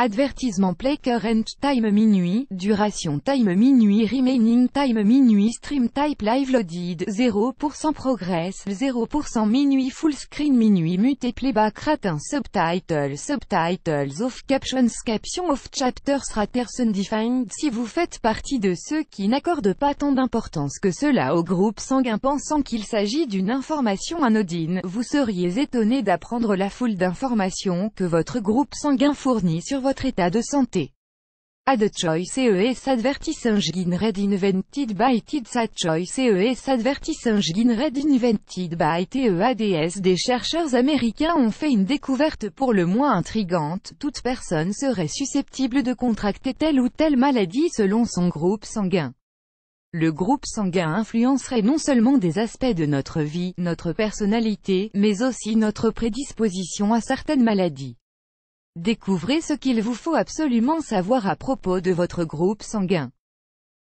Advertisement play current time minuit, duration time minuit remaining time minuit stream type live loaded 0% progress 0% minuit full screen minuit mute playback rate subtitles off caption off chapters raters undefined. Si vous faites partie de ceux qui n'accordent pas tant d'importance que cela au groupe sanguin pensant qu'il s'agit d'une information anodine, vous seriez étonné d'apprendre la foule d'informations que votre groupe sanguin fournit sur votre état de santé. Add choice ES advertising read invented by TED choice ES advertising read invented by TEADS. Des chercheurs américains ont fait une découverte pour le moins intrigante. Toute personne serait susceptible de contracter telle ou telle maladie selon son groupe sanguin. Le groupe sanguin influencerait non seulement des aspects de notre vie, notre personnalité, mais aussi notre prédisposition à certaines maladies. Découvrez ce qu'il vous faut absolument savoir à propos de votre groupe sanguin.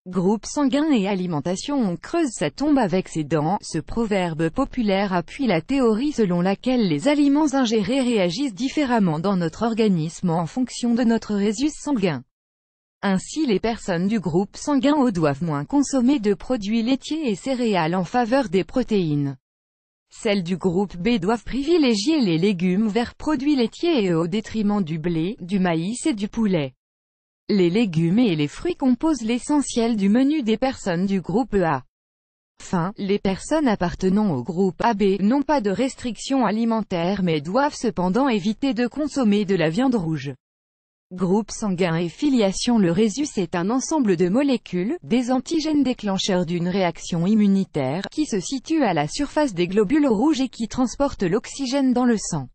Groupe sanguin et alimentation. On creuse sa tombe avec ses dents. Ce proverbe populaire appuie la théorie selon laquelle les aliments ingérés réagissent différemment dans notre organisme en fonction de notre résus sanguin. Ainsi les personnes du groupe sanguin O doivent moins consommer de produits laitiers et céréales en faveur des protéines. Celles du groupe B doivent privilégier les légumes verts produits laitiers et au détriment du blé, du maïs et du poulet. Les légumes et les fruits composent l'essentiel du menu des personnes du groupe A. Enfin, les personnes appartenant au groupe AB n'ont pas de restrictions alimentaires mais doivent cependant éviter de consommer de la viande rouge. Groupe sanguin et filiation. Le résus est un ensemble de molécules, des antigènes déclencheurs d'une réaction immunitaire, qui se situent à la surface des globules rouges et qui transportent l'oxygène dans le sang.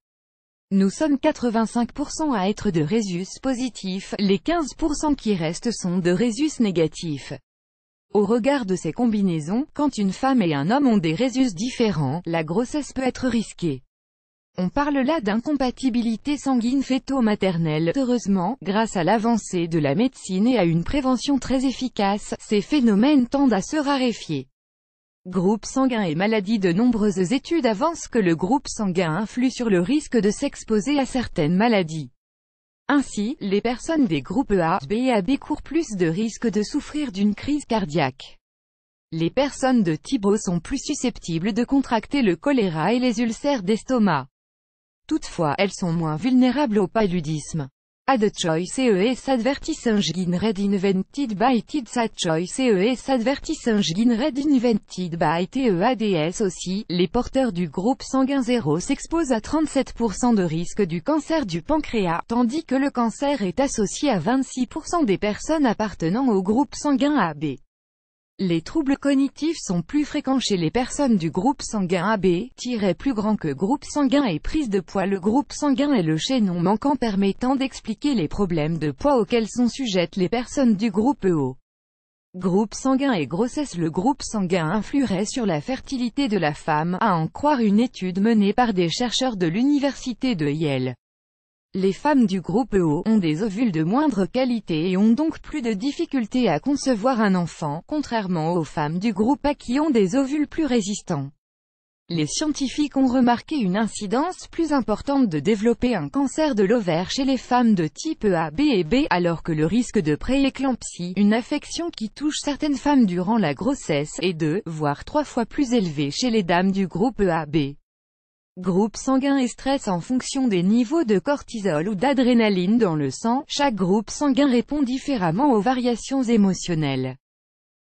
Nous sommes 85% à être de résus positifs, les 15% qui restent sont de résus négatifs. Au regard de ces combinaisons, quand une femme et un homme ont des résus différents, la grossesse peut être risquée. On parle là d'incompatibilité sanguine fœto-maternelle. Heureusement, grâce à l'avancée de la médecine et à une prévention très efficace, ces phénomènes tendent à se raréfier. Groupe sanguin et maladie. De nombreuses études avancent que le groupe sanguin influe sur le risque de s'exposer à certaines maladies. Ainsi, les personnes des groupes A, B et AB courent plus de risques de souffrir d'une crise cardiaque. Les personnes de type O sont plus susceptibles de contracter le choléra et les ulcères d'estomac. Toutefois, elles sont moins vulnérables au paludisme. Add choice ES advertising read invented by TED choice ES advertising read invented by TEADS. Aussi, les porteurs du groupe sanguin 0 s'exposent à 37% de risque du cancer du pancréas, tandis que le cancer est associé à 26% des personnes appartenant au groupe sanguin AB. Les troubles cognitifs sont plus fréquents chez les personnes du groupe sanguin AB, plus grand que groupe sanguin et prise de poids. Le groupe sanguin est le chaînon manquant permettant d'expliquer les problèmes de poids auxquels sont sujettes les personnes du groupe O. Groupe sanguin et grossesse. Le groupe sanguin influerait sur la fertilité de la femme, à en croire une étude menée par des chercheurs de l'université de Yale. Les femmes du groupe O ont des ovules de moindre qualité et ont donc plus de difficultés à concevoir un enfant, contrairement aux femmes du groupe A qui ont des ovules plus résistants. Les scientifiques ont remarqué une incidence plus importante de développer un cancer de l'ovaire chez les femmes de type A, B et B, alors que le risque de prééclampsie, une affection qui touche certaines femmes durant la grossesse, est 2, voire 3 fois plus élevé chez les dames du groupe AB. Groupe sanguin et stress. En fonction des niveaux de cortisol ou d'adrénaline dans le sang, chaque groupe sanguin répond différemment aux variations émotionnelles.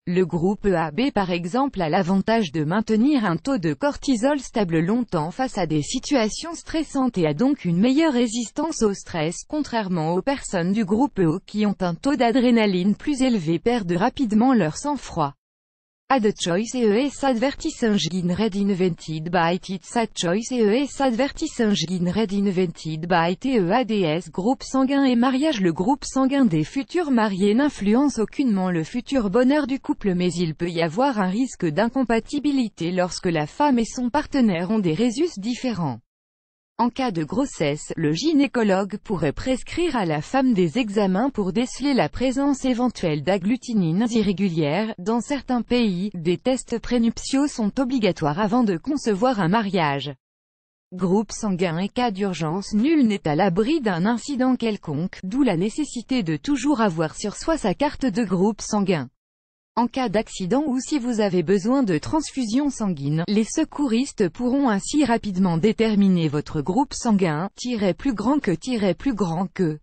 Le groupe AB par exemple a l'avantage de maintenir un taux de cortisol stable longtemps face à des situations stressantes et a donc une meilleure résistance au stress, contrairement aux personnes du groupe O qui ont un taux d'adrénaline plus élevé perdent rapidement leur sang-froid. Add choice ES advertising read invented by TED choice ES advertising read invented by TEADS. Groupe sanguin et mariage. Le groupe sanguin des futurs mariés n'influence aucunement le futur bonheur du couple, mais il peut y avoir un risque d'incompatibilité lorsque la femme et son partenaire ont des résus différents. En cas de grossesse, le gynécologue pourrait prescrire à la femme des examens pour déceler la présence éventuelle d'agglutinines irrégulières. Dans certains pays, des tests prénuptiaux sont obligatoires avant de concevoir un mariage. Groupe sanguin et cas d'urgence. Nul n'est à l'abri d'un incident quelconque, d'où la nécessité de toujours avoir sur soi sa carte de groupe sanguin. En cas d'accident ou si vous avez besoin de transfusion sanguine, les secouristes pourront ainsi rapidement déterminer votre groupe sanguin, plus grand que.